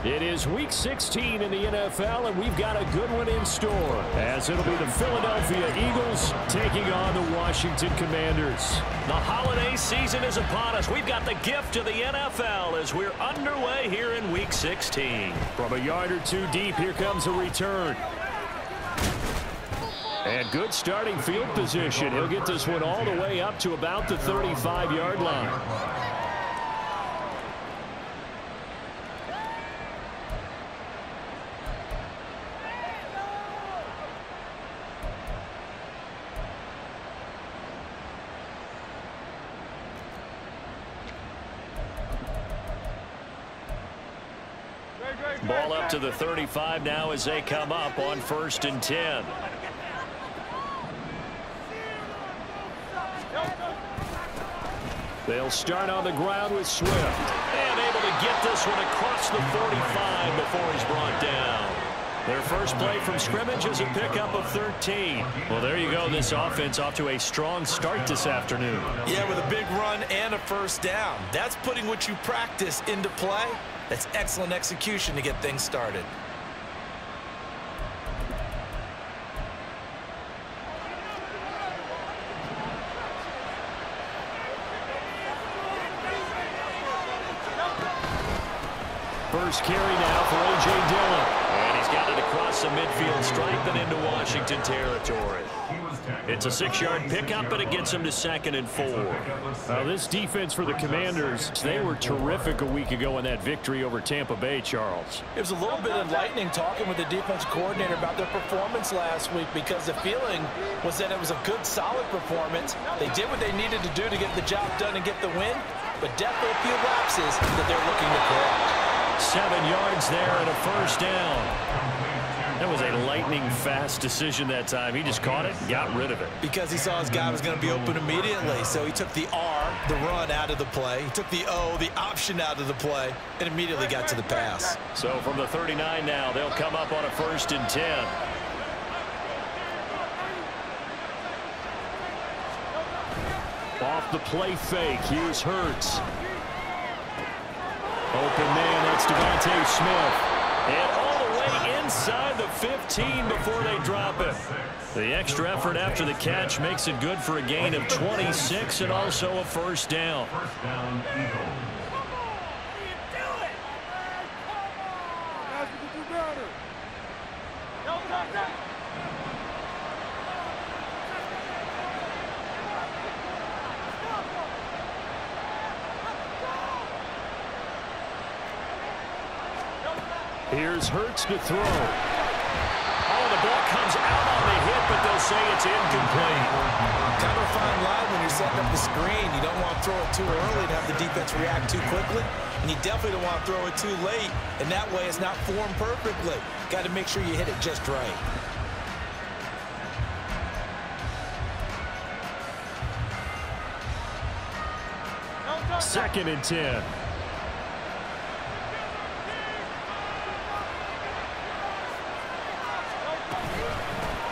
It is Week 16 in the NFL, and we've got a good one in store, as it'll be the Philadelphia Eagles taking on the Washington Commanders. The holiday season is upon us. We've got the gift of the NFL as we're underway here in Week 16. From a yard or two deep, here comes a return. And good starting field position. He'll get this one all the way up to about the 35-yard line. Ball up to the 35 now as they come up on 1st and 10. They'll start on the ground with Swift. And able to get this one across the 45 before he's brought down. Their first play from scrimmage is a pickup of 13. Well, there you go. This offense off to a strong start this afternoon. Yeah, with a big run and a first down. That's putting what you practice into play. That's excellent execution to get things started. First carry now for A.J. Dillon. And he's got it across the midfield stripe and into Washington territory. It's a 6-yard pickup, but it gets him to 2nd and 4. Now, this defense for the Commanders, they were terrific a week ago in that victory over Tampa Bay, Charles. It was a little bit enlightening talking with the defense coordinator about their performance last week, because the feeling was that it was a good, solid performance. They did what they needed to do to get the job done and get the win, but definitely a few lapses that they're looking to correct. 7 yards there and a first down. That was a lightning-fast decision that time. He just caught it and got rid of it. Because he saw his guy was going to be open immediately, so he took the R, the run, out of the play. He took the O, the option, out of the play, and immediately got to the pass. So from the 39 now, they'll come up on a 1st and 10. Off the play fake, here's Hurts. Open man, that's Devontae Smith. And all the way inside the 15 before they drop it. The extra effort after the catch makes it good for a gain of 26 and also a first down. Here's Hurts to throw. Oh, the ball comes out on the hit, but they'll say it's incomplete. Kind of a fine line when you're setting up the screen. You don't want to throw it too early and have the defense react too quickly. And you definitely don't want to throw it too late. And that way it's not formed perfectly. Got to make sure you hit it just right. Second and 10.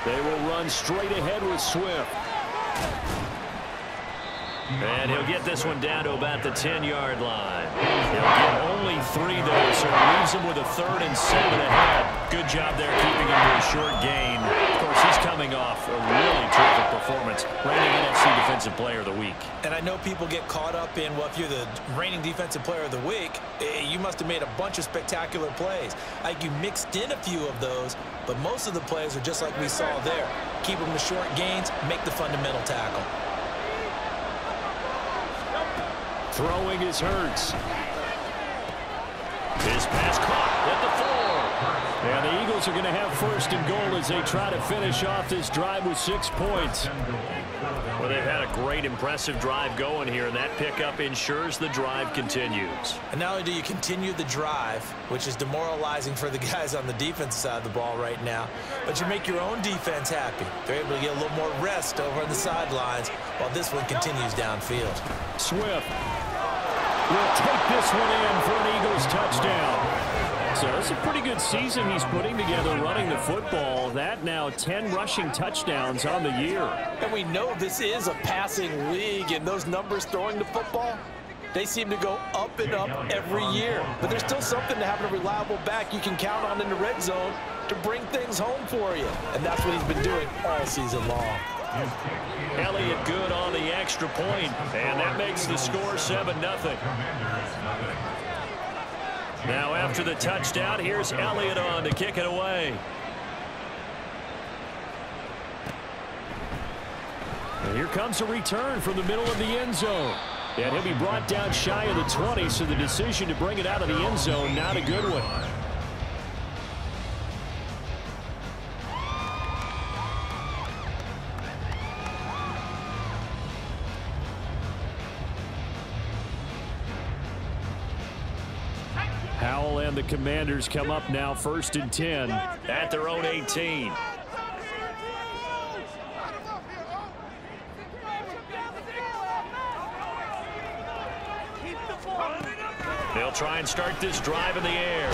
They will run straight ahead with Swift. And he'll get this one down to about the 10-yard line. He'll get only 3 though, so it leaves him with a 3rd and 7 ahead. Good job there keeping him to a short gain. Of course, he's coming off a really terrific performance. Reigning NFC Defensive Player of the Week. And I know people get caught up in, well, if you're the reigning Defensive Player of the Week, you must have made a bunch of spectacular plays. Like, you mixed in a few of those, but most of the plays are just like we saw there. Keep them to short gains, make the fundamental tackle. Throwing is Hurts. His pass caught at the 4. And the Eagles are going to have 1st and goal as they try to finish off this drive with 6 points. Well, they've had a great, impressive drive going here, and that pickup ensures the drive continues. And not only do you continue the drive, which is demoralizing for the guys on the defensive side of the ball right now, but you make your own defense happy. They're able to get a little more rest over on the sidelines while this one continues downfield. Swift will take this one in for an Eagles touchdown. So it's a pretty good season he's putting together running the football. That now 10 rushing touchdowns on the year. And we know this is a passing league, and those numbers throwing the football, They seem to go up and up every year. But there's still something to having a reliable back you can count on in the red zone to bring things home for you. And that's what he's been doing all season long. Elliott good on the extra point, and that makes the score 7-0. Now after the touchdown, here's Elliott on to kick it away. And here comes a return from the middle of the end zone. And he'll be brought down shy of the 20, so the decision to bring it out of the end zone, not a good one. Howell and the Commanders come up now 1st and 10 at their own 18. They'll try and start this drive in the air.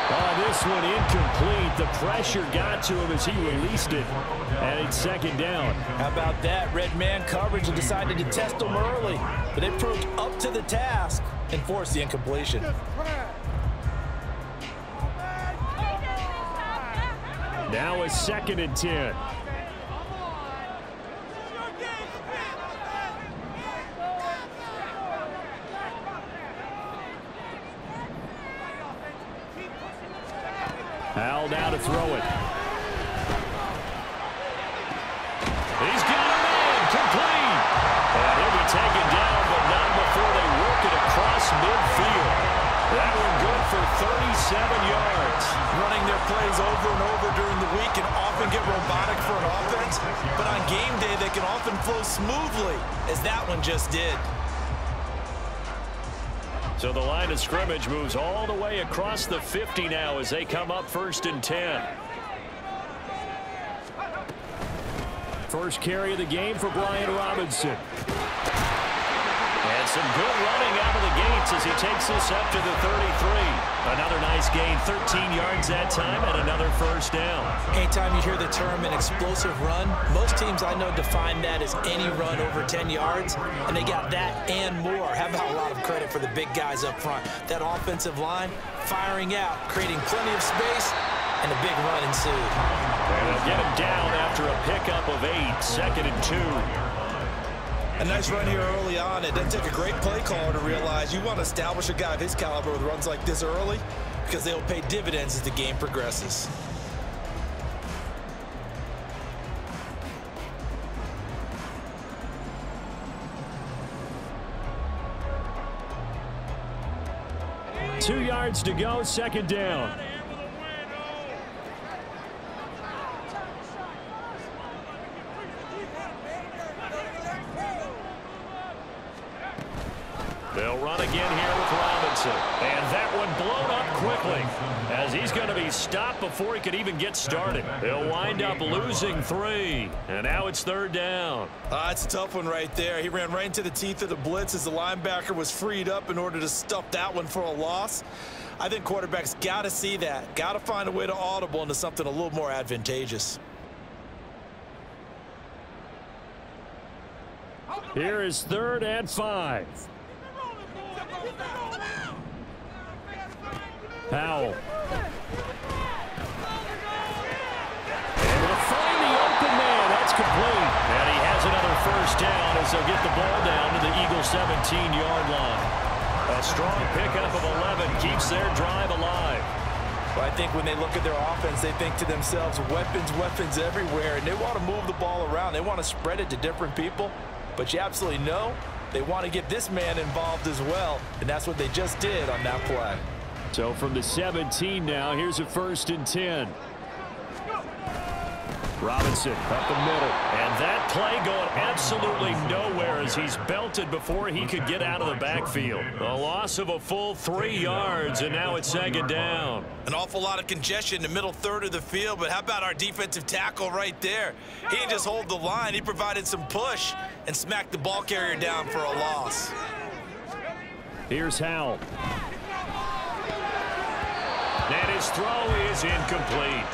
Oh, this one incomplete. The pressure got to him as he released it. And it's 2nd down. How about that? Red man coverage and decided to test him early. But it proved up to the task and forced the incompletion. Now a 2nd and 10. Howell now to throw it. He's got a man, complete. And he'll be taken down, but not before they work it across midfield. That one good for 37 yards. Running their plays over and over during the week can often get robotic for an offense, but on game day they can often flow smoothly, as that one just did. So the line of scrimmage moves all the way across the 50 now as they come up 1st and 10. First carry of the game for Brian Robinson. And some good running out of the gates as he takes this up to the 33. Another nice gain, 13 yards that time, and another 1st down. Anytime you hear the term an explosive run, most teams I know define that as any run over 10 yards, and they got that and more. How about a lot of credit for the big guys up front? That offensive line firing out, creating plenty of space, and a big run ensued. And they'll get him down after a pickup of 8, 2nd and 2. A nice run here early on. It doesn't take a great play caller to realize you want to establish a guy of his caliber with runs like this early, because they'll pay dividends as the game progresses. Two yards to go, 2nd down. They'll run again here with Robinson. And that one blown up quickly as he's going to be stopped before he could even get started. They'll wind up losing 3. And now it's 3rd down. It's a tough one right there. He ran right into the teeth of the blitz as the linebacker was freed up in order to stuff that one for a loss. I think quarterbacks got to see that. Got to find a way to audible into something a little more advantageous. Here is 3rd and 5. Howell. Able to find the open man. That's complete. And he has another 1st down as they'll get the ball down to the Eagles' 17-yard line. A strong pickup of 11 keeps their drive alive. Well, I think when they look at their offense, they think to themselves, weapons, weapons everywhere, and they want to move the ball around. They want to spread it to different people, but you absolutely know they want to get this man involved as well, and that's what they just did on that play. So from the 17 now, here's a 1st and 10. Robinson up the middle. And that play going absolutely nowhere as he's belted before he could get out of the backfield. A loss of a full 3 yards, and now it's 2nd down. An awful lot of congestion in the middle third of the field, but how about our defensive tackle right there? He didn't just hold the line. He provided some push and smacked the ball carrier down for a loss. Here's Howell. That is his throw is incomplete.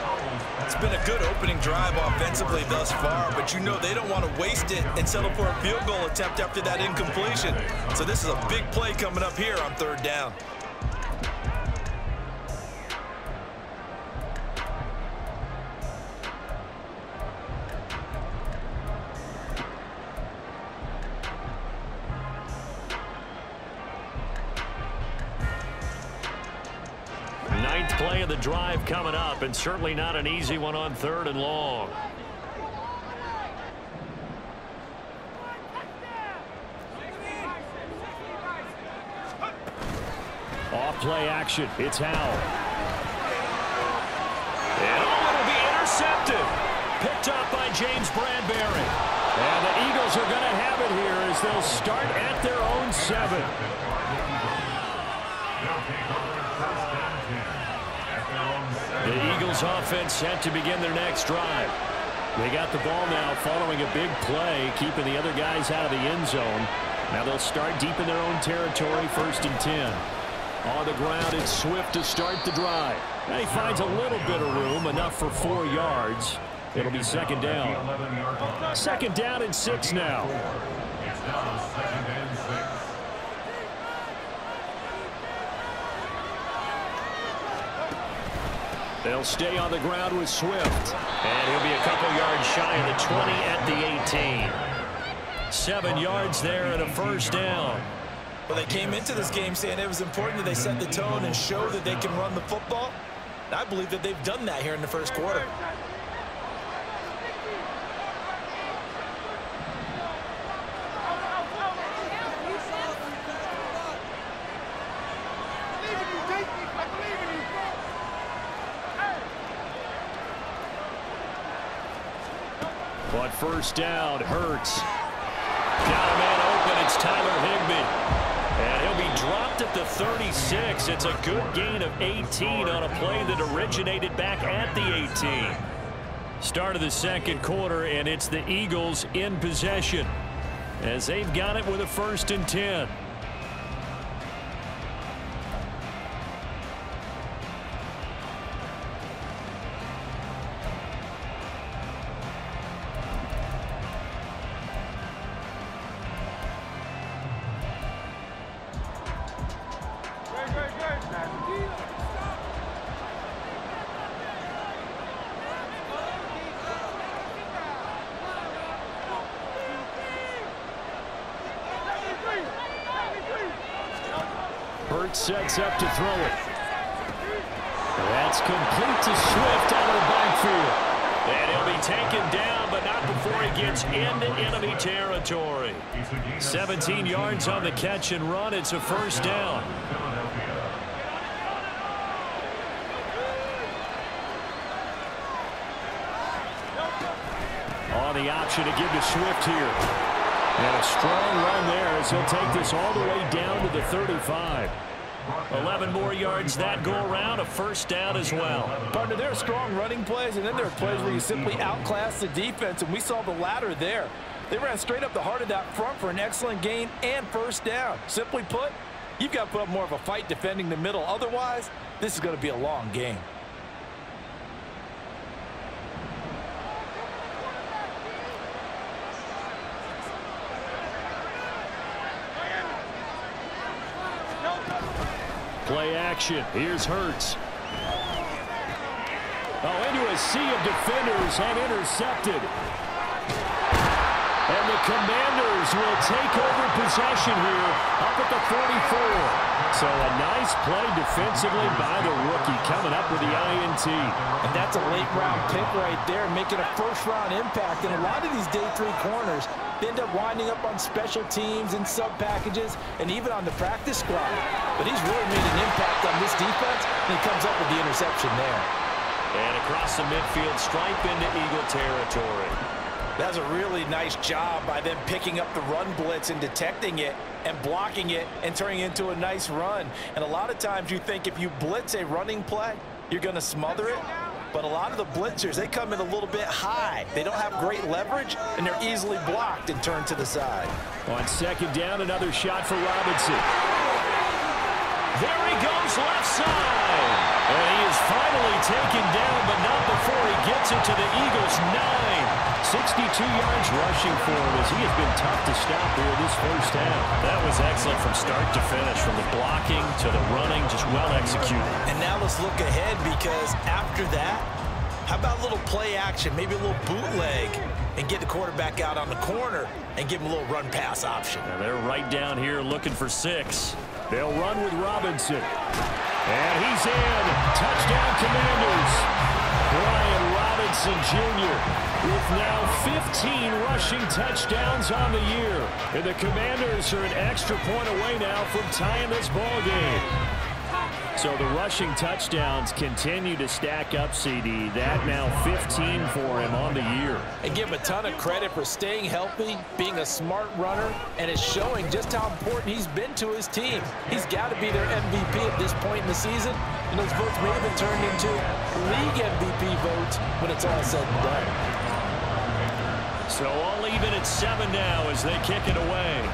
It's been a good opening drive offensively thus far, but you know they don't want to waste it and settle for a field goal attempt after that incompletion. So this is a big play coming up here on 3rd down. Ninth play of the drive coming up, and certainly not an easy one on 3rd and long. Off play action. It's Howell. And it'll be intercepted. Picked up by James Bradbury. And the Eagles are going to have it here as they'll start at their own 7. The Eagles offense set to begin their next drive. They got the ball now following a big play, keeping the other guys out of the end zone. Now they'll start deep in their own territory, 1st and 10. On the ground, it's Swift to start the drive. Now he finds a little bit of room, enough for 4 yards. It'll be 2nd down. 2nd down and 6 now. They'll stay on the ground with Swift. And he'll be a couple yards shy of the 20 at the 18. 7 yards there and a 1st down. Well, they came into this game saying it was important that they set the tone and show that they can run the football. And I believe that they've done that here in the 1st quarter. But 1st down, Hurts. Got a man open. It's Tyler Higbee. And he'll be dropped at the 36. It's a good gain of 18 on a play that originated back at the 18. Start of the 2nd quarter, and it's the Eagles in possession as they've got it with a 1st and 10. Hurts sets up to throw it. That's complete to Swift out of the backfield. And he'll be taken down, but not before he gets into enemy territory. 17 yards on the catch and run. It's a 1st down. On the option to give to Swift here. And a strong run there as he'll take this all the way down to the 35. 11 more yards that go around, a 1st down as well. Partner, there are strong running plays, and then there are plays where you simply outclass the defense, and we saw the latter there. They ran straight up the heart of that front for an excellent gain and 1st down. Simply put, you've got to put up more of a fight defending the middle. Otherwise, this is going to be a long game. Play action. Here's Hurts. Oh, into a sea of defenders and intercepted. And the Commanders will take over possession here up at the 44. So a nice play defensively by the rookie coming up with the INT. And that's a late-round pick right there, making a 1st-round impact. And a lot of these day 3 corners end up winding up on special teams and sub-packages and even on the practice squad. But he's really made an impact on this defense, and he comes up with the interception there. And across the midfield stripe into Eagle territory. That's a really nice job by them picking up the run blitz and detecting it and blocking it and turning it into a nice run. And a lot of times you think if you blitz a running play, you're going to smother it. But a lot of the blitzers, they come in a little bit high. They don't have great leverage, and they're easily blocked and turned to the side. On 2nd down, another shot for Robinson. There he goes left side. And he is fired taken down, but not before he gets it to the Eagles' 9. 62 yards rushing for him as he has been tough to stop here this first half. That was excellent from start to finish, from the blocking to the running, just well executed. And now let's look ahead, because after that, how about a little play action, maybe a little bootleg, and get the quarterback out on the corner and give him a little run-pass option. Now they're right down here looking for 6. They'll run with Robinson. And he's in. Touchdown, Commanders. Brian Robinson Jr. with now 15 rushing touchdowns on the year. And the Commanders are an extra point away now from tying this ball game. So the rushing touchdowns continue to stack up, CD. That now 15 for him on the year. And give him a ton of credit for staying healthy, being a smart runner, and it's showing just how important he's been to his team. He's got to be their MVP at this point in the season, and those votes may have been turned into league MVP votes when it's all said and done. So all even at 7 now as they kick it away.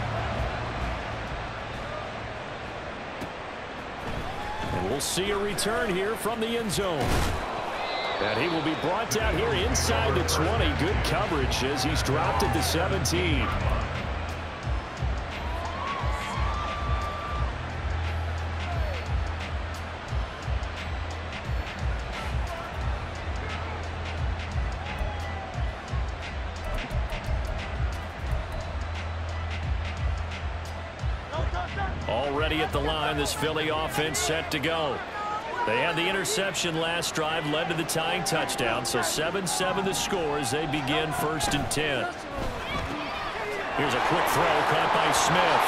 And we'll see a return here from the end zone. And he will be brought down here inside the 20. Good coverage as he's dropped at the 17. Already at the line, this Philly offense set to go. They had the interception last drive, led to the tying touchdown, so 7-7 the score as they begin 1st and 10. Here's a quick throw caught by Smith.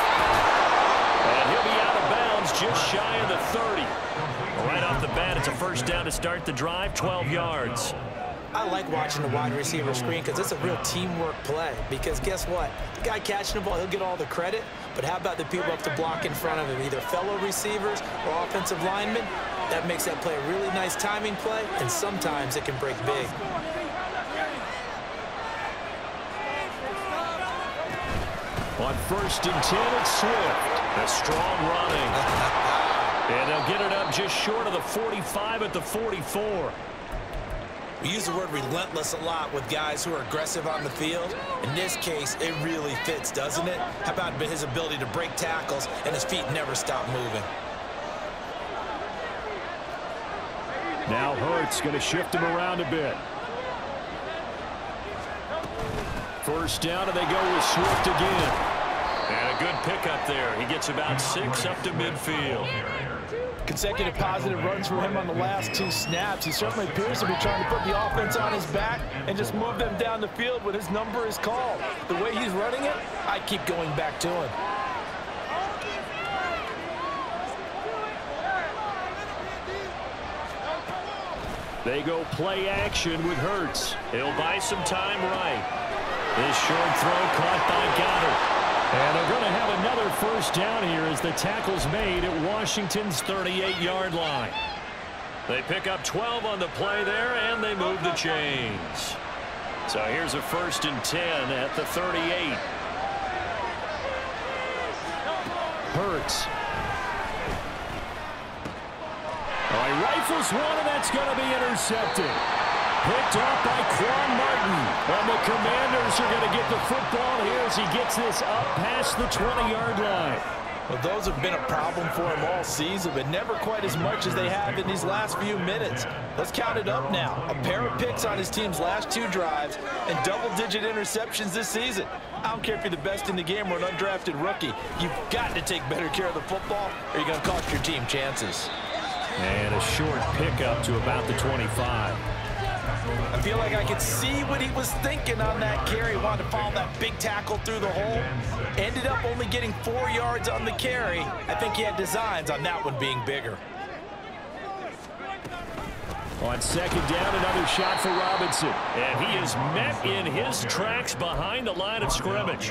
And he'll be out of bounds just shy of the 30. Right off the bat, it's a first down to start the drive, 12 yards. I like watching the wide receiver screen because it's a real teamwork play. Because guess what? The guy catching the ball, he'll get all the credit. But how about the people up to block in front of him, either fellow receivers or offensive linemen? That makes that play a really nice timing play, and sometimes it can break big. On 1st and 10, it's Swift. A strong running. And they'll get it up just short of the 45 at the 44. We use the word relentless a lot with guys who are aggressive on the field. In this case, it really fits, doesn't it? How about his ability to break tackles and his feet never stop moving? Now Hurts going to shift him around a bit. First down, and they go with Swift again. And a good pickup there. He gets about 6 up to midfield. Consecutive positive runs for him on the last 2 snaps. He certainly appears to be trying to put the offense on his back and just move them down the field when his number is called. The way he's running it, I keep going back to him. They go play action with Hurts. He'll buy some time right. This short throw caught by Goddard. And they're going to have another first down here as the tackle's made at Washington's 38-yard line. They pick up 12 on the play there, and they move the chains. So here's a 1st and 10 at the 38. Hurts. Oh, he rifles one, and that's going to be intercepted. Picked off by Quan Martin. And the Commanders are going to get the football here as he gets this up past the 20-yard line. Well, those have been a problem for him all season, but never quite as much as they have in these last few minutes. Let's count it up now. A pair of picks on his team's last 2 drives and double-digit interceptions this season. I don't care if you're the best in the game or an undrafted rookie. You've got to take better care of the football or you're going to cost your team chances. And a short pickup to about the 25. I feel like I could see what he was thinking on that carry. Wanted to follow that big tackle through the hole. Ended up only getting 4 yards on the carry. I think he had designs on that one being bigger. On 2nd down, another shot for Robinson. And he is met in his tracks behind the line of scrimmage.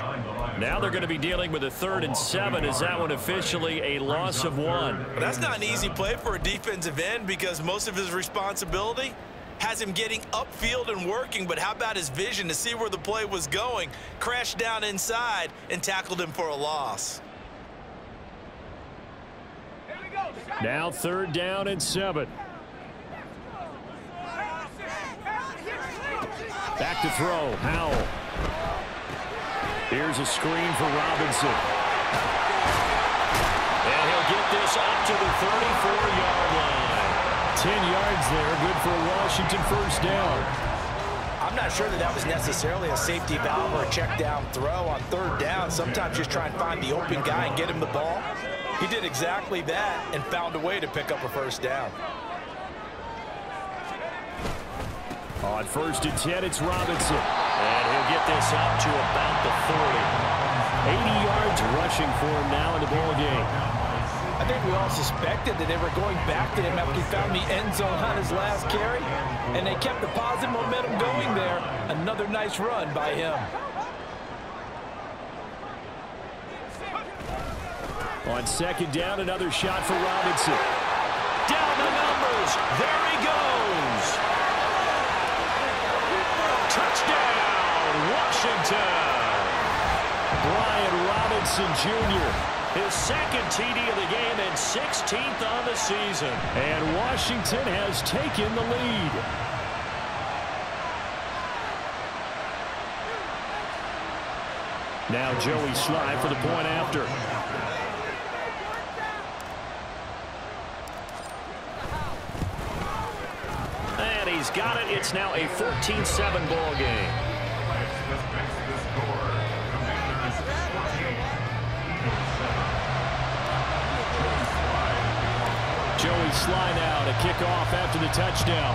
Now they're going to be dealing with a 3rd and 7. Is that one officially a loss of 1? Well, that's not an easy play for a defensive end because most of his responsibility has him getting upfield and working, but how about his vision to see where the play was going, crashed down inside, and tackled him for a loss. Now 3rd down and 7. Back to throw, Howell. Here's a screen for Robinson. And he'll get this up to the 34-yard line. 10 yards there, good for a Washington first down. I'm not sure that was necessarily a safety valve or a check down throw on third down. Sometimes just try and find the open guy and get him the ball. He did exactly that and found a way to pick up a first down. On 1st and 10, it's Robinson. And he'll get this up to about the 40. 80 yards rushing for him now in the ball game. I think we all suspected that they were going back to him after he found the end zone on his last carry, and they kept the positive momentum going there. Another nice run by him. On 2nd down, another shot for Robinson. Down the numbers. There he goes. Touchdown, Washington. Brian Robinson Jr. His 2nd TD of the game and 16th on the season. And Washington has taken the lead. Now Joey Sly for the point after. And he's got it. It's now a 14-7 ball game. Joey Sly now to kick off after the touchdown.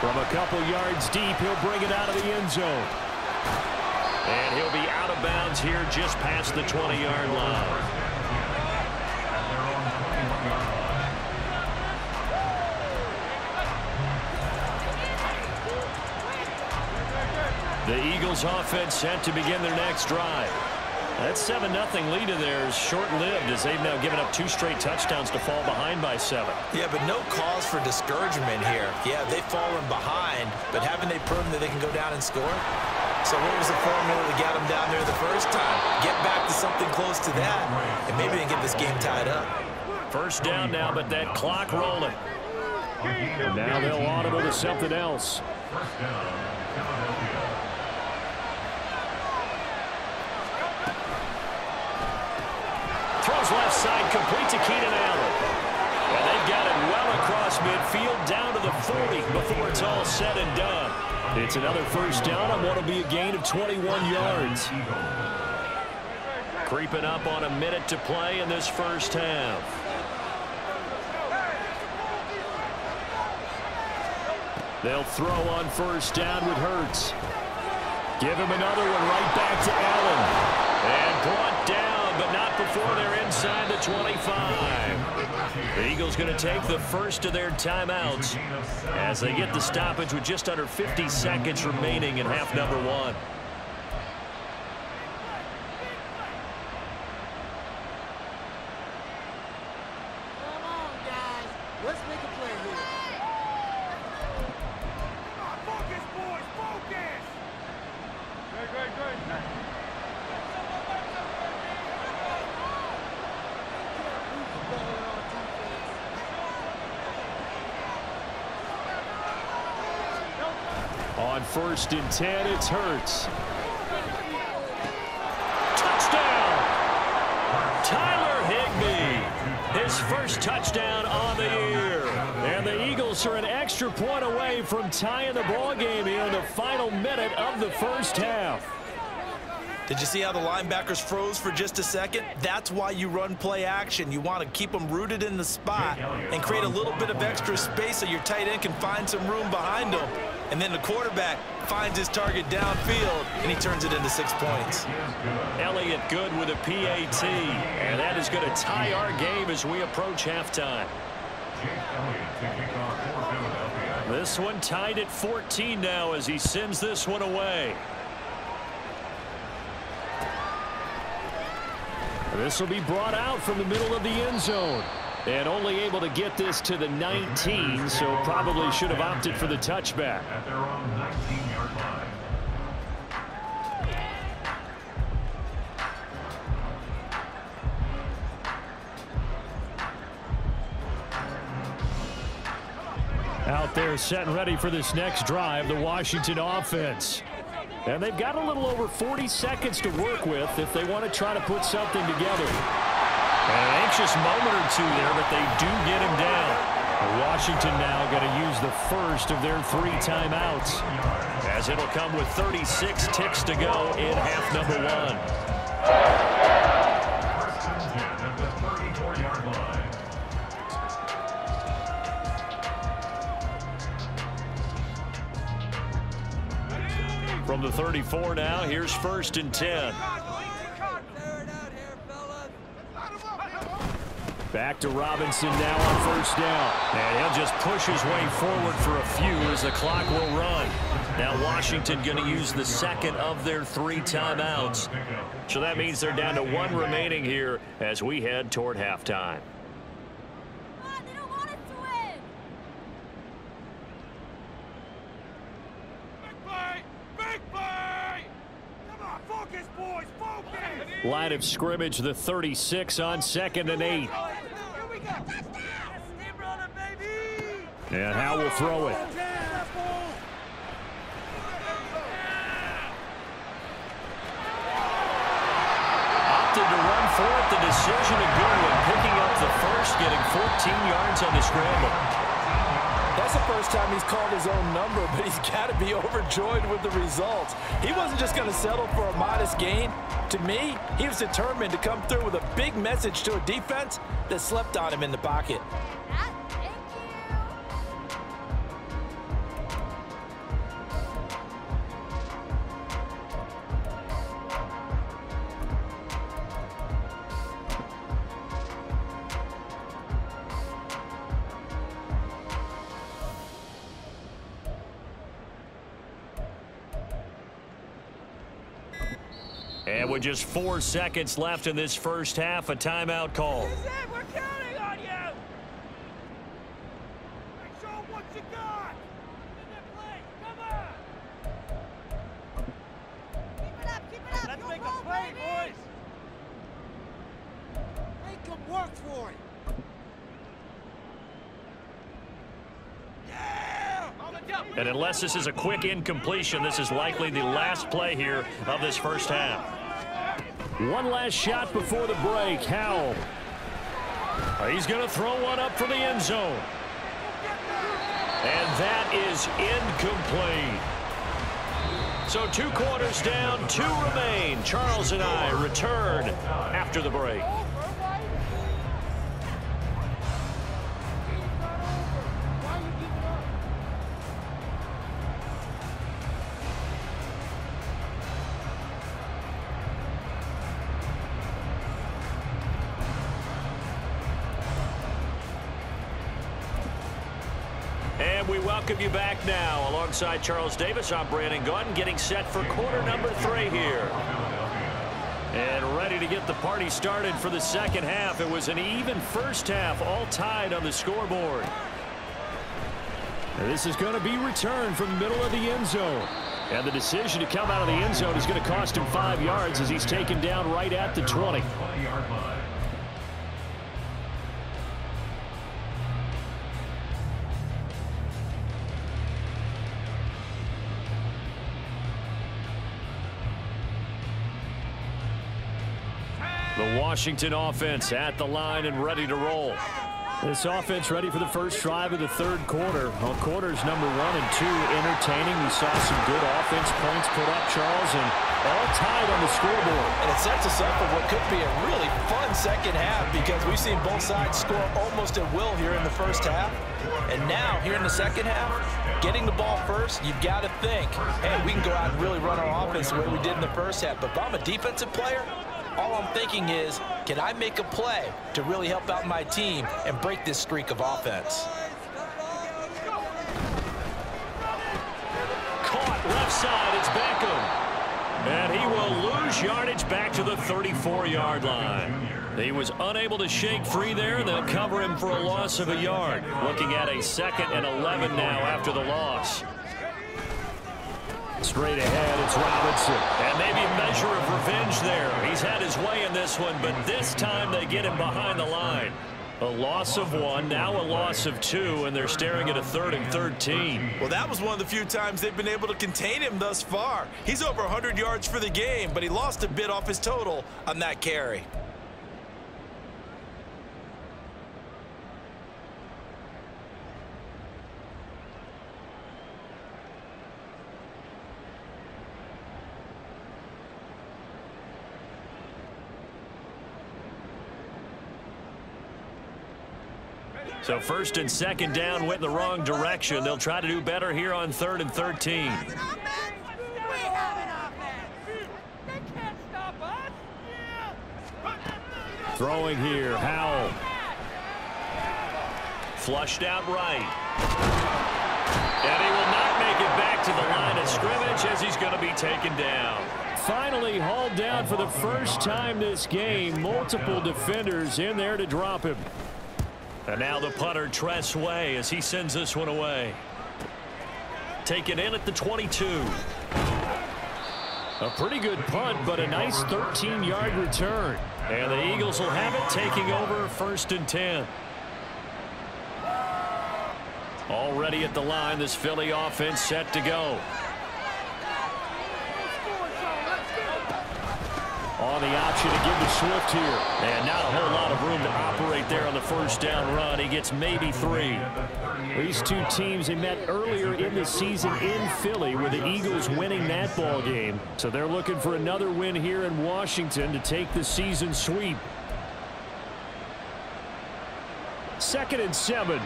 From a couple yards deep, he'll bring it out of the end zone. And he'll be out of bounds here just past the 20-yard line. The Eagles offense set to begin their next drive. That 7-0 lead of theirs short-lived as they've now given up 2 straight touchdowns to fall behind by 7. Yeah, but no cause for discouragement here. Yeah, they've fallen behind, but haven't they proven that they can go down and score? So what was the formula to get them down there the first time? Get back to something close to that, and maybe they can get this game tied up. First down now, but that clock rolling. And now they'll audible to something else. Throws left side, complete to Keenan Allen. And they've got it well across midfield, down to the 40 before it's all said and done. It's another first down on what will be a gain of 21 yards. Creeping up on a minute to play in this first half. They'll throw on first down with Hurts. Give him another one right back to Allen. And brought down, but not before they're inside the 25. The Eagles going to take the first of their timeouts as they get the stoppage with just under 50 seconds remaining in half number 1. Come on, guys. Let's make a play here. Focus, boys, focus! Good. On 1st and 10, it's Hurts. Touchdown! Tyler Higbee. His first touchdown on the year. And the Eagles are an extra point away from tying the ball game here in the final minute of the first half. Did you see how the linebackers froze for just a second? That's why you run play action. You want to keep them rooted in the spot and create a little bit of extra space so your tight end can find some room behind them. And then the quarterback finds his target downfield, and he turns it into 6 points. Elliott good with a PAT, and that is going to tie our game as we approach halftime. This one tied at 14 now as he sends this one away. This will be brought out from the middle of the end zone. And only able to get this to the 19, so probably should have opted for the touchback. At their own 19-yard line. Out there setting ready for this next drive, the Washington offense. And they've got a little over 40 seconds to work with if they want to try to put something together. And an anxious moment or two there, but they do get him down. Washington now going to use the first of their 3 timeouts, as it'll come with 36 ticks to go in half number 1. At the 34-yard line. From the 34 now, here's 1st and 10. Back to Robinson now on 1st down. And he'll just push his way forward for a few as the clock will run. Now Washington going to use the second of their 3 timeouts. So that means they're down to 1 remaining here as we head toward halftime. They don't want us to win. Big play! Big play! Come on, focus, boys, focus! Line of scrimmage, the 36 on 2nd and 8. Here we go! Steamroller, baby! And Howe will throw it. Opted to run for it. The decision a good one. Picking up the first, getting 14 yards on the scramble. That's the first time he's called his own number, but he's got to be overjoyed with the results. He wasn't just going to settle for a modest gain. To me, he was determined to come through with a big message to a defense that slept on him in the pocket. And with just 4 seconds left in this first half, a timeout call. This is it. We're counting on you. Show them what you got. In their place. Come on. Keep it up. Keep it up. Let's make a play, boys. Make them work for it. And unless this is a quick incompletion, this is likely the last play here of this first half. One last shot before the break. Howell. He's going to throw one up for the end zone. And that is incomplete. So 2 quarters down, 2 remain. Charles and I return after the break. And we welcome you back now. Alongside Charles Davis, I'm Brandon Gaudin, getting set for quarter number 3 here. And ready to get the party started for the second half. It was an even first half, all tied on the scoreboard. And this is going to be returned from the middle of the end zone. And the decision to come out of the end zone is going to cost him 5 yards as he's taken down right at the 20. 20-yard line. The Washington offense at the line and ready to roll. This offense ready for the first drive of the 3rd quarter. Well, quarters number 1 and 2 entertaining. We saw some good offense points put up, Charles, and all tied on the scoreboard. And it sets us up for what could be a really fun second half because we've seen both sides score almost at will here in the first half. And now, here in the second half, getting the ball first, you've got to think, hey, we can go out and really run our offense the way we did in the first half. But if I'm a defensive player, all I'm thinking is, can I make a play to really help out my team and break this streak of offense? Caught left side, it's Beckham. And he will lose yardage back to the 34-yard line. He was unable to shake free there, and they'll cover him for a loss of a yard. Looking at a 2nd and 11 now after the loss. Straight ahead, it's Robinson. And maybe a measure of revenge there. He's had his way in this one, but this time they get him behind the line. A loss of 1, now a loss of 2, and they're staring at a 3rd and 13. Well, that was one of the few times they've been able to contain him thus far. He's over 100 yards for the game, but he lost a bit off his total on that carry. So 1st and 2nd down went in the wrong direction. They'll try to do better here on 3rd and 13. Throwing here, Howell. Flushed out right. And he will not make it back to the line of scrimmage as he's going to be taken down. Finally hauled down for the first time this game. Multiple defenders in there to drop him. And now the punter, Tress Way, as he sends this one away. Taken in at the 22. A pretty good punt, but a nice 13-yard return. And the Eagles will have it, taking over 1st and 10. Already at the line, this Philly offense set to go. On the option to give the Swift here. And not a whole lot of room to operate there on the 1st down run. He gets maybe 3. These two teams, they met earlier in the season in Philly with the Eagles winning that ball game. So they're looking for another win here in Washington to take the season sweep. 2nd and 7.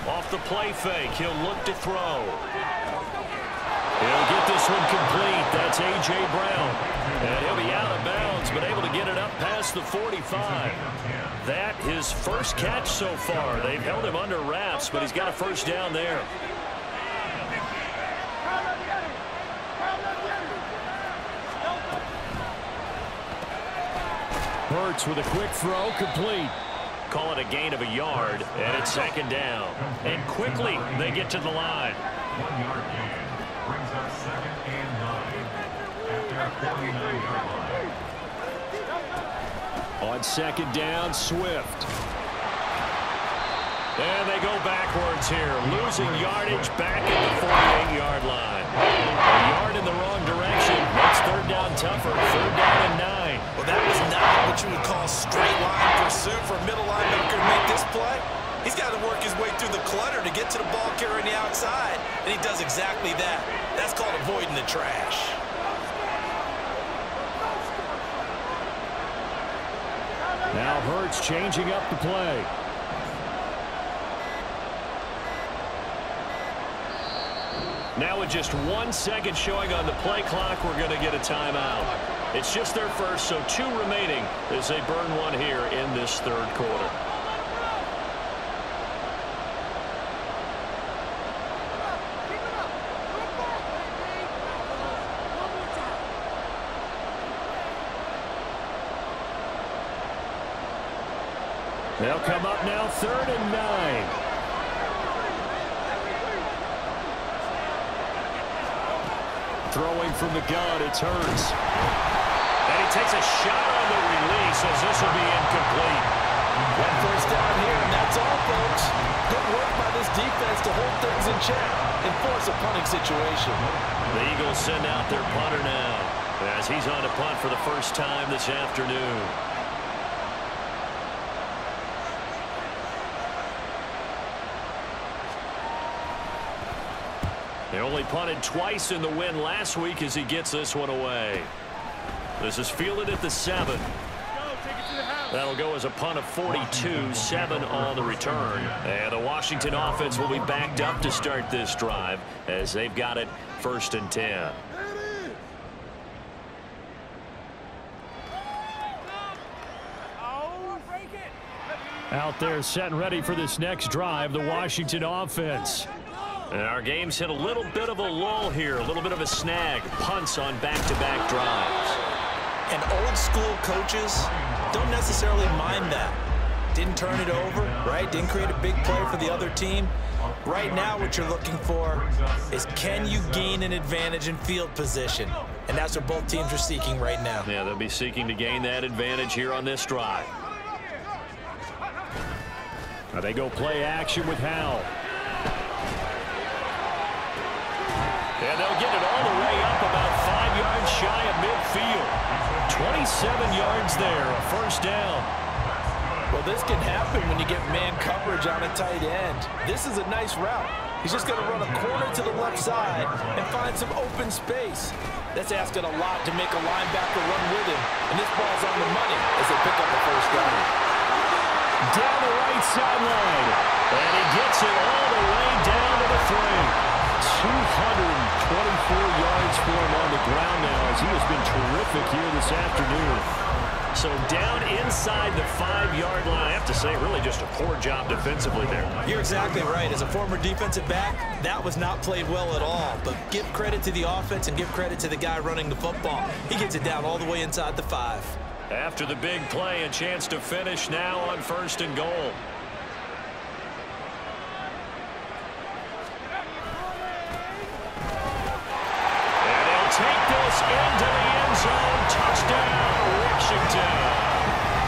Off the play fake, he'll look to throw. He'll get this one complete. That's A.J. Brown. And he'll be out of bounds, but able to get it up past the 45. That his first catch so far. They've held him under wraps, but he's got a 1st down there. Hurts with a quick throw, complete. Call it a gain of a yard, and it's 2nd down. And quickly, they get to the line. 1-yard gain brings up 2nd and 9 at their 49-yard line. On 2nd down, Swift. And they go backwards here, losing yardage back at the 48-yard line. A yard in the wrong direction. Makes 3rd down tougher. 3rd down and 9. Well, that was not what you would call straight line pursuit for a middle linebacker to make this play. He's got to work his way through the clutter to get to the ball carrier on the outside, and he does exactly that. That's called avoiding the trash. Now Hurts changing up the play. Now with just 1 second showing on the play clock, we're going to get a timeout. It's just their first, so 2 remaining as they burn one here in this 3rd quarter. They'll come up now 3rd and 9. Throwing from the gun, it's Hurts. And he takes a shot on the release as this will be incomplete. 1 first down here, and that's all, folks. Good work by this defense to hold things in check and force a punting situation. The Eagles send out their punter now as he's on to punt for the first time this afternoon. They only punted twice in the win last week as he gets this one away. This is fielded at the 7. That'll go as a punt of 42, 7 on the return. And the Washington offense will be backed up to start this drive as they've got it 1st and 10. Out there set and ready for this next drive, the Washington offense. And our game's hit a little bit of a lull here, a little bit of a snag. Punts on back-to-back drives. And old school coaches don't necessarily mind that. didn't turn it over, right? Didn't create a big play for the other team. Right now, what you're looking for is, can you gain an advantage in field position? And that's what both teams are seeking right now. Yeah, they'll be seeking to gain that advantage here on this drive. Now they go play action with Howell. And they'll get it all the way up about 5 yards shy of midfield. 27 yards there, a first down. Well, this can happen when you get man coverage on a tight end. This is a nice route. He's just going to run a corner to the left side and find some open space. That's asking a lot to make a linebacker run with him. And this ball's on the money as they pick up the first down. Down the right sideline. And he gets it all the way down to the 3. 224 yards for him on the ground now as he has been terrific here this afternoon. So down inside the 5-yard line. I have to say, really just a poor job defensively there. You're exactly right. As a former defensive back, that was not played well at all. But give credit to the offense and give credit to the guy running the football. He gets it down all the way inside the 5. After the big play, a chance to finish now on 1st and goal. Take this into the end zone. Touchdown, Washington.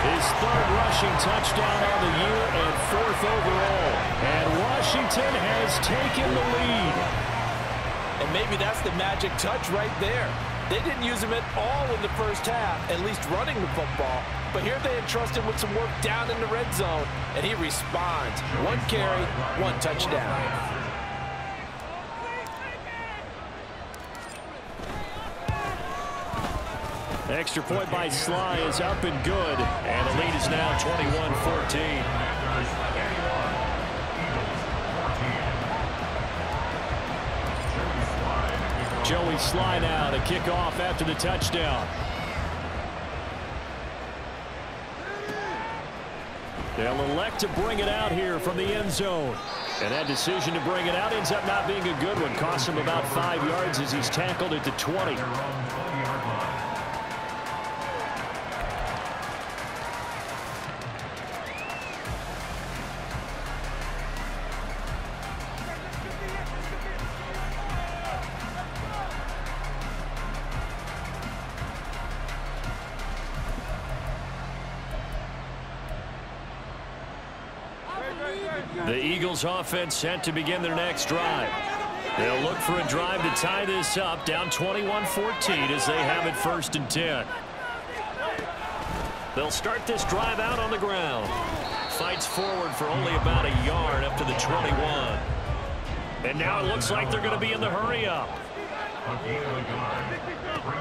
His 3rd rushing touchdown on the year and 4th overall. And Washington has taken the lead. And maybe that's the magic touch right there. They didn't use him at all in the first half, at least running the football. But here they entrust him with some work down in the red zone, and he responds. 1 carry, 1 touchdown. Extra point by Sly is up and good. And the lead is now 21-14. Joey Sly now to kick off after the touchdown. They'll elect to bring it out here from the end zone. And that decision to bring it out ends up not being a good one. Costs him about 5 yards as he's tackled at the 20. The Eagles offense set to begin their next drive. They'll look for a drive to tie this up, down 21-14 as they have it 1st and 10. They'll start this drive out on the ground. Fights forward for only about a yard up to the 21. And now it looks like they're going to be in the hurry up.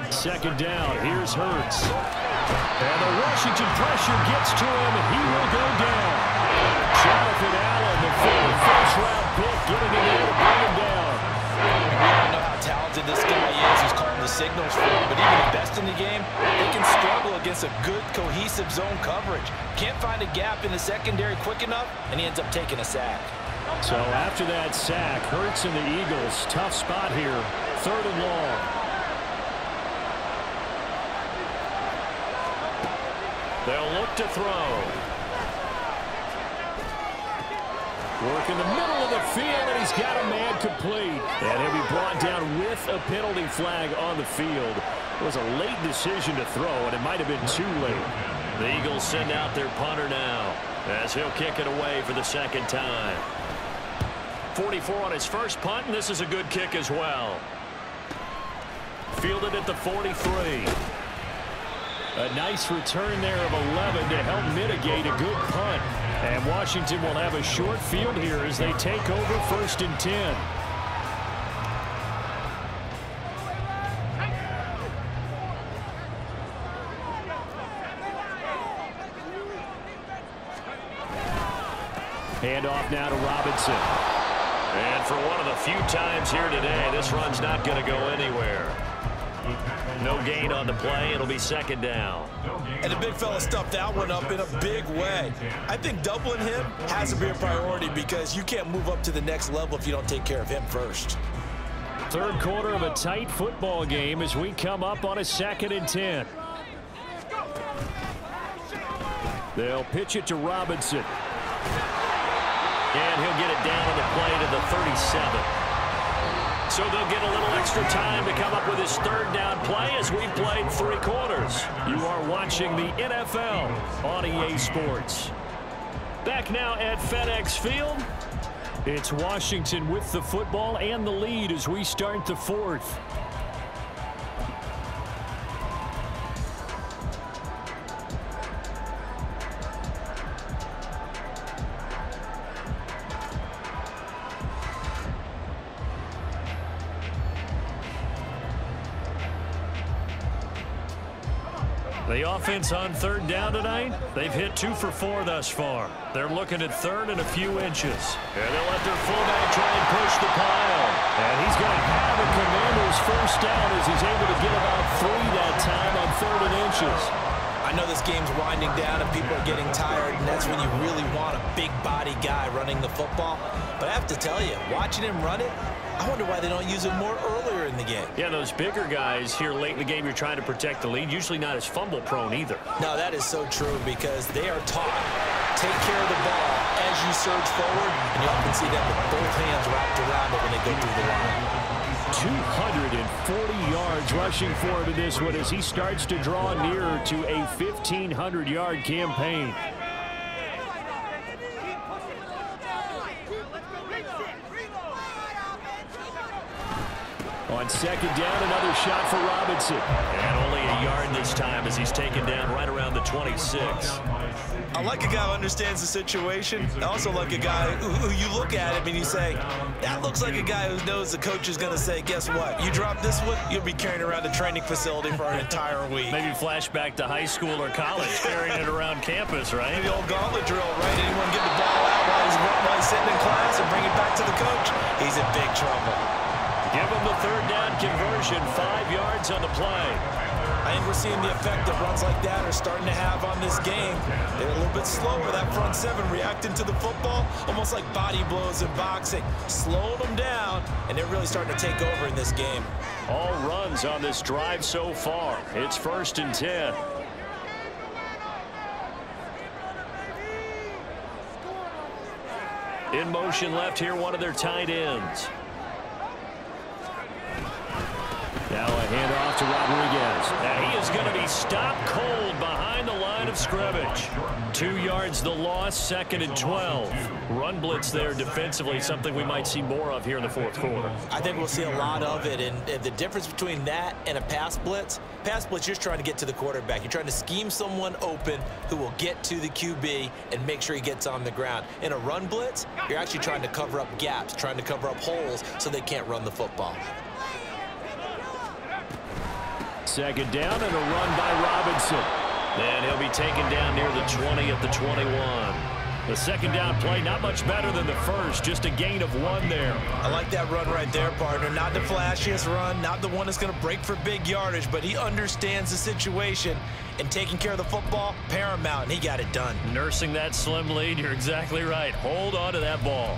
2nd down, here's Hurts. And the Washington pressure gets to him, and he will go down. Jonathan Allen, the former 1st-round pick, getting in there to bring him down. We don't know how talented this guy is. He's calling the signals for him. But even the best in the game, they can struggle against a good, cohesive zone coverage. Can't find a gap in the secondary quick enough, and he ends up taking a sack. So after that sack, Hurts and the Eagles, tough spot here. 3rd and long. They'll look to throw. Work in the middle of the field, and he's got a man complete. And he'll be brought down with a penalty flag on the field. It was a late decision to throw, and it might have been too late. The Eagles send out their punter now as he'll kick it away for the 2nd time. 44 on his first punt, and this is a good kick as well. Fielded at the 43. A nice return there of 11 to help mitigate a good punt. And Washington will have a short field here as they take over 1st and 10. Handoff now to Robinson. And for one of the few times here today, this run's not going to go anywhere. No gain on the play. It'll be 2nd down. And the big fella stuffed that one up in a big way. I think doubling him has to be a priority because you can't move up to the next level if you don't take care of him first. 3rd quarter of a tight football game as we come up on a 2nd and 10. They'll pitch it to Robinson. And he'll get it down on the play to the 37. So they'll get a little extra time to come up with his third down play as we've played 3 quarters. You are watching the NFL on EA Sports. Back now at FedEx Field. It's Washington with the football and the lead as we start the 4th. The offense on 3rd down tonight, they've hit 2 for 4 thus far. They're looking at 3rd and a few inches. And they'll let their fullback try and push the pile. And he's going to have the Commanders' first down as he's able to get about 3 that time on 3rd and inches. I know this game's winding down and people are getting tired, and that's when you really want a big body guy running the football. But I have to tell you, watching him run it, I wonder why they don't use it more earlier in the game. Yeah, those bigger guys here late in the game, you're trying to protect the lead, usually not as fumble prone either. No, that is so true because they are taught. Take care of the ball as you surge forward, and you often see them with both hands wrapped around it when they go through the line. 240 yards rushing for him in this one as he starts to draw nearer to a 1,500-yard campaign. On 2nd down, another shot for Robinson. And only a yard this time as he's taken down right around the 26. I like a guy who understands the situation. I also like a guy who you look at him and you say, that looks like a guy who knows the coach is going to say, guess what? You drop this one, you'll be carrying around the training facility for an entire week. Maybe flashback to high school or college, carrying it around campus, right? The old gauntlet drill, right? Anyone get the ball out while he's sitting in class and bring it back to the coach? He's in big trouble. Give him the 3rd down conversion, 5 yards on the play. I think we're seeing the effect that runs like that are starting to have on this game. They're a little bit slower, that front 7 reacting to the football, almost like body blows in boxing, slowing them down, and they're really starting to take over in this game. All runs on this drive so far. It's 1st and 10. In motion left here, one of their tight ends. Now a handoff to Rodriguez. And he is going to be stopped cold behind the line of scrimmage. 2 yards the loss, 2nd and 12. Run blitz there defensively, something we might see more of here in the 4th quarter. I think we'll see a lot of it, and the difference between that and a pass blitz, you're just trying to get to the quarterback. You're trying to scheme someone open who will get to the QB and make sure he gets on the ground. In a run blitz, you're actually trying to cover up gaps, trying to cover up holes so they can't run the football. 2nd down and a run by Robinson. And he'll be taken down near the 20 at the 21. The 2nd down play, not much better than the first, just a gain of 1 there. I like that run right there, partner. Not the flashiest run, not the one that's going to break for big yardage, but he understands the situation, and taking care of the football, paramount, and he got it done. Nursing that slim lead, you're exactly right. Hold on to that ball.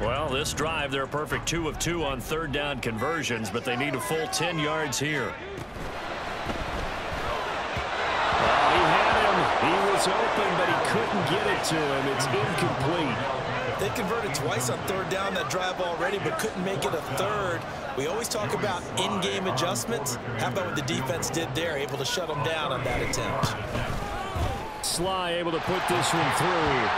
Well, this drive, they're a perfect 2 of 2 on 3rd down conversions, but they need a full 10 yards here. Well, he had him. He was open, but he couldn't get it to him. It's incomplete. They converted twice on 3rd down that drive already, but couldn't make it a 3rd. We always talk about in-game adjustments. How about what the defense did there, able to shut them down on that attempt? Sly able to put this one through.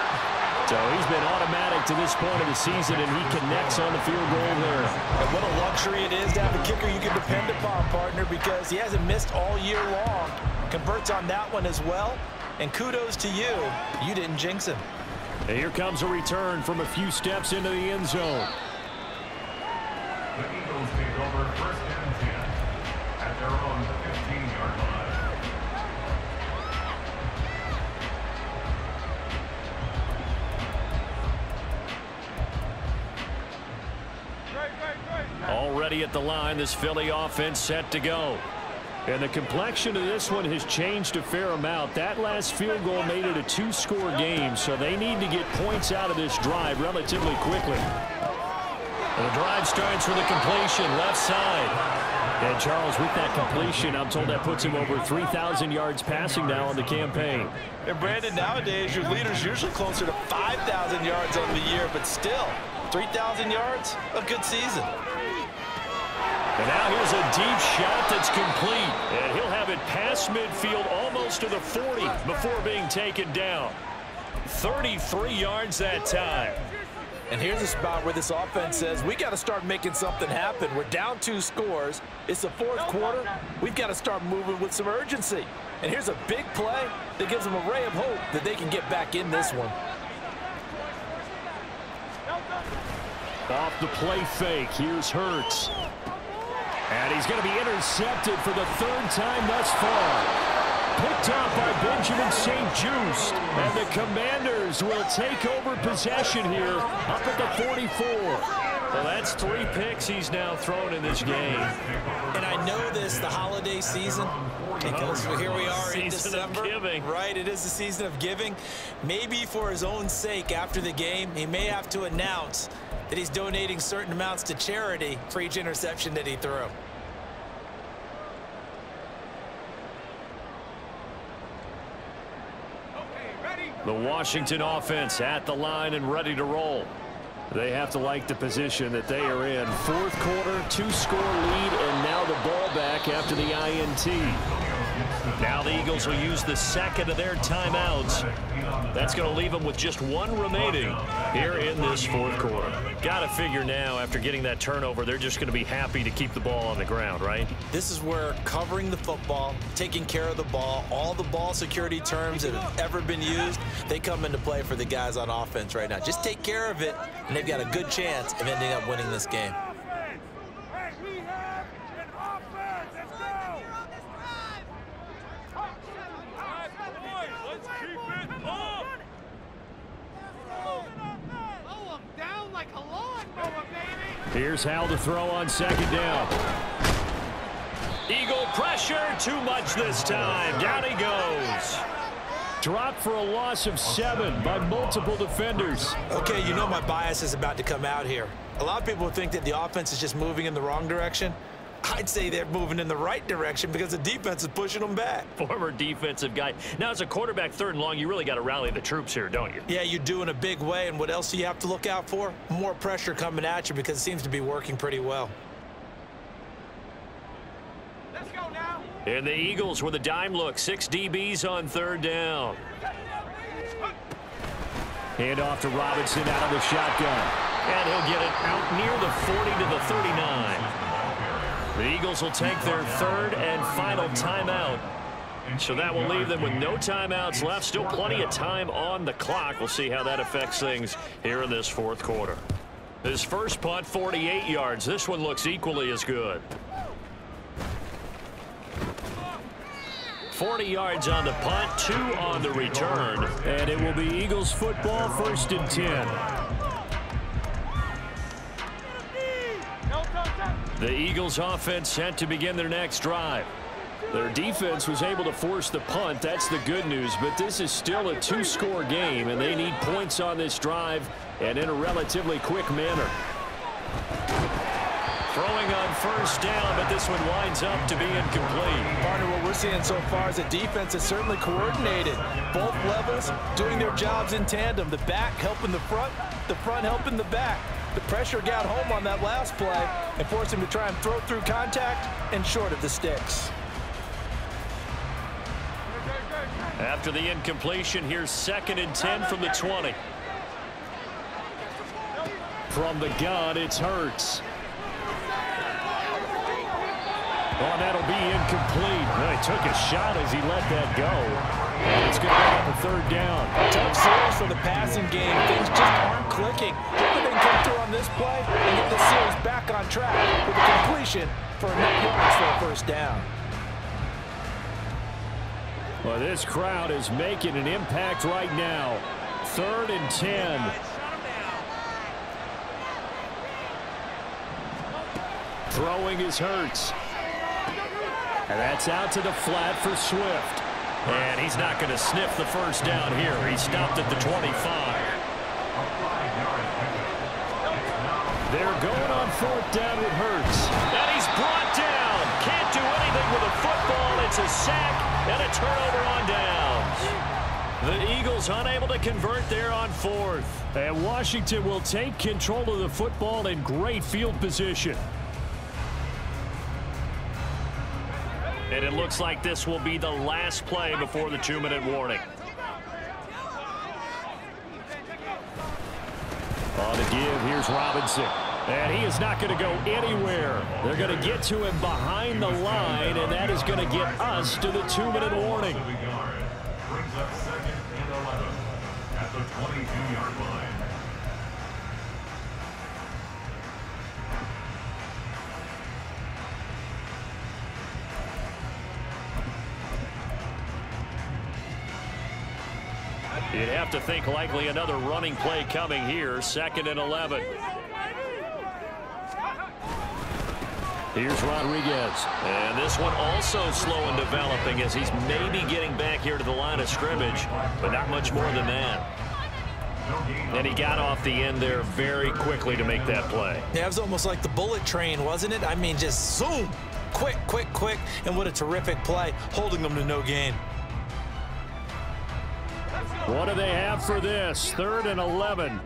So he's been automatic to this point of the season, and he connects on the field goal there. And what a luxury it is to have a kicker you can depend upon, partner, because he hasn't missed all year long. Converts on that one as well. And kudos to you. You didn't jinx him. And here comes a return from a few steps into the end zone. The Eagles take over 1st and 10 at their own 15-yard line. ready at the line. This Philly offense set to go. And the complexion of this one has changed a fair amount. That last field goal made it a two-score game, so they need to get points out of this drive relatively quickly. And the drive starts with a completion, left side. And Charles, with that completion, I'm told that puts him over 3,000 yards passing now on the campaign. And Brandon, nowadays your leader's usually closer to 5,000 yards on the year, but still, 3,000 yards, a good season. And now here's a deep shot that's complete. And he'll have it past midfield almost to the 40 before being taken down. 33 yards that time. And here's a spot where this offense says, we got to start making something happen. We're down 2 scores. It's the 4th quarter. We've got to start moving with some urgency. And here's a big play that gives them a ray of hope that they can get back in this one. Off the play fake, here's Hurts. And he's going to be intercepted for the 3rd time thus far. Picked up by Benjamin St-Juste. And the Commanders will take over possession here up at the 44. Well, that's 3 picks he's now thrown in this game. And I know this, the holiday season, because here we are in December. Right, it is the season of giving. Maybe for his own sake after the game, he may have to announce that he's donating certain amounts to charity for each interception that he threw. The Washington offense at the line and ready to roll. They have to like the position that they are in. 4th quarter, 2-score lead, and now the ball back after the INT. Now the Eagles will use the 2nd of their timeouts. That's going to leave them with just 1 remaining here in this 4th quarter. Got to figure now, after getting that turnover, they're just going to be happy to keep the ball on the ground, right? This is where covering the football, taking care of the ball, all the ball security terms that have ever been used, they come into play for the guys on offense right now. Just take care of it, and they've got a good chance of ending up winning this game. Here's Hal to throw on 2nd down. Eagle pressure, too much this time. Down he goes. Dropped for a loss of 7 by multiple defenders. Okay, you know my bias is about to come out here. A lot of people think that the offense is just moving in the wrong direction. I'd say they're moving in the right direction because the defense is pushing them back. Former defensive guy. Now, as a quarterback 3rd and long, you really got to rally the troops here, don't you? Yeah, you do in a big way. And what else do you have to look out for? More pressure coming at you because it seems to be working pretty well. Let's go now. And the Eagles with a dime look. 6 DBs on 3rd down. Hand off to Robinson out of the shotgun. And he'll get it out near the 40 to the 39. The Eagles will take their 3rd and final timeout. So that will leave them with no timeouts left. Still plenty of time on the clock. We'll see how that affects things here in this 4th quarter. His first punt, 48 yards. This one looks equally as good. 40 yards on the punt, 2 on the return. And it will be Eagles football, 1st and 10. The Eagles offense set to begin their next drive. Their defense was able to force the punt. That's the good news. But this is still a 2-score game, and they need points on this drive and in a relatively quick manner. Throwing on 1st down, but this one winds up to be incomplete. Partner, what we're seeing so far is the defense is certainly coordinated. Both levels doing their jobs in tandem. The back helping the front helping the back. The pressure got home on that last play and forced him to try and throw through contact and short of the sticks. After the incompletion, here's 2nd and 10 from the 20. From the gun, it's Hurts. Oh, that'll be incomplete. Well, he took a shot as he let that go. And it's going to go up a 3rd down. Tough series for the passing game. Things just aren't clicking. Hoping they can come through on this play and get the series back on track with a completion for a net yards for a 1st down. Well, this crowd is making an impact right now. 3rd and 10. Throwing is Hurts. And that's out to the flat for Swift. And he's not going to sniff the first down here. He stopped at the 25. They're going on 4th down with Hurts. And he's brought down. Can't do anything with a football. It's a sack and a turnover on downs. The Eagles unable to convert there on 4th. And Washington will take control of the football in great field position. And it looks like this will be the last play before the 2-minute warning. On the give, here's Robinson. And he is not going to go anywhere. They're going to get to him behind the line, and that is going to get us to the 2-minute warning. Brings up 2nd and 11 at the 22-yard line. You'd have to think likely another running play coming here. 2nd and 11. Here's Rodriguez. And this one also slow in developing as he's maybe getting back here to the line of scrimmage, but not much more than that. And he got off the end there very quickly to make that play. Yeah, it was almost like the bullet train, wasn't it? I mean, just zoom, quick, quick, quick, and what a terrific play, holding them to no gain. What do they have for this? 3rd and 11.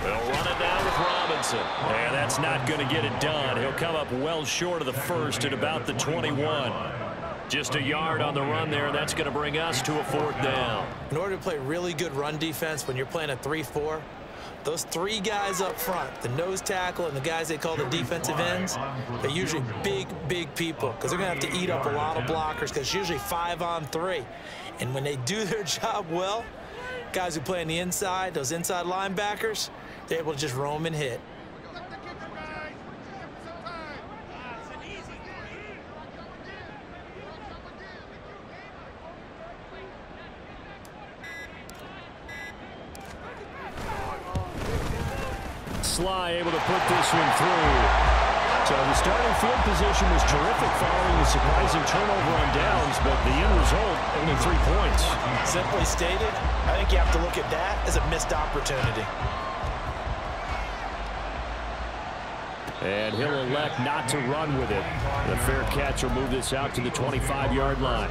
They'll run it down with Robinson. And that's not going to get it done. He'll come up well short of the first at about the 21. Just a yard on the run there, and that's going to bring us to a 4th down. In order to play really good run defense when you're playing a 3-4, those 3 guys up front, the nose tackle and the guys they call the defensive ends, they're usually big, big people because they're going to have to eat up a lot of blockers because it's usually 5-on-3. And when they do their job well, guys who play on the inside, those inside linebackers, they're able to just roam and hit. Sly able to put this one through. So the starting field position was terrific following the surprising turnover on downs, but the end result, only 3 points. Simply stated, I think you have to look at that as a missed opportunity. And he'll elect not to run with it. The fair catch will move this out to the 25-yard line.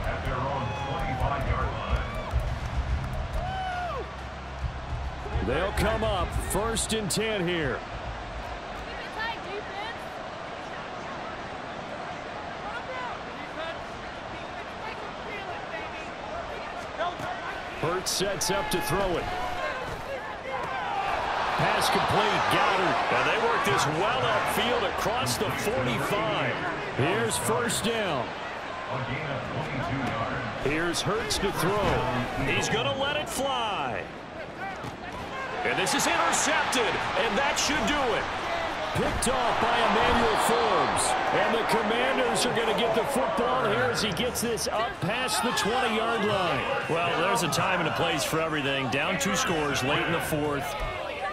At their own 25-yard line. They'll come up 1st and 10 here. Hurts sets up to throw it. Pass complete. Goddard. And they work this well upfield across the 45. Here's 1st down. A gain of 22 yards. Here's Hurts to throw. He's going to let it fly. And this is intercepted, and that should do it. Picked off by Emmanuel Forbes. And the Commanders are going to get the football here as he gets this up past the 20-yard line. Well, there's a time and a place for everything. Down 2 scores late in the 4th.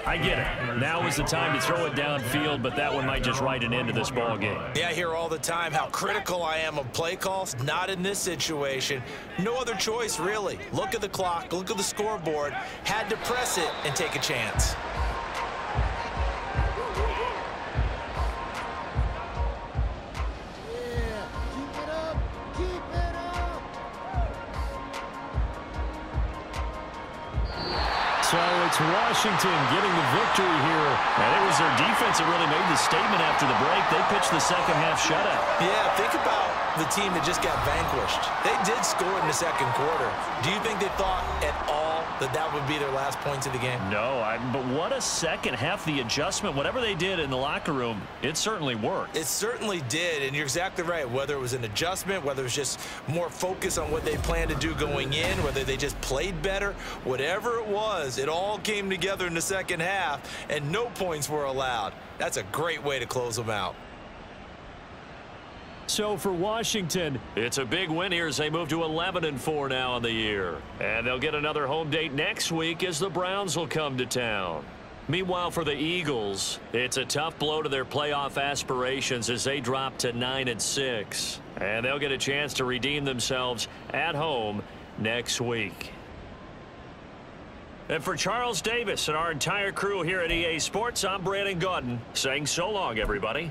I get it. Now is the time to throw it downfield, but that one might just write an end to this ball game. Yeah, I hear all the time how critical I am of play calls. Not in this situation. No other choice, really. Look at the clock, look at the scoreboard. Had to press it and take a chance. So it's Washington getting the victory here. And it was their defense that really made the statement after the break. They pitched the second half shutout. Yeah, think about the team that just got vanquished. They did score in the 2nd quarter. Do you think they thought at all that that would be their last points of the game? No, but what a second half. The adjustment, whatever they did in the locker room, it certainly worked. It certainly did, and you're exactly right. Whether it was an adjustment, whether it was just more focus on what they planned to do going in, whether they just played better, whatever it was, it all came together in the 2nd half, and no points were allowed. That's a great way to close them out. So for Washington, it's a big win here as they move to 11-4 now in the year. And they'll get another home date next week as the Browns will come to town. Meanwhile, for the Eagles, it's a tough blow to their playoff aspirations as they drop to 9-6. And they'll get a chance to redeem themselves at home next week. And for Charles Davis and our entire crew here at EA Sports, I'm Brandon Gaudin saying so long, everybody.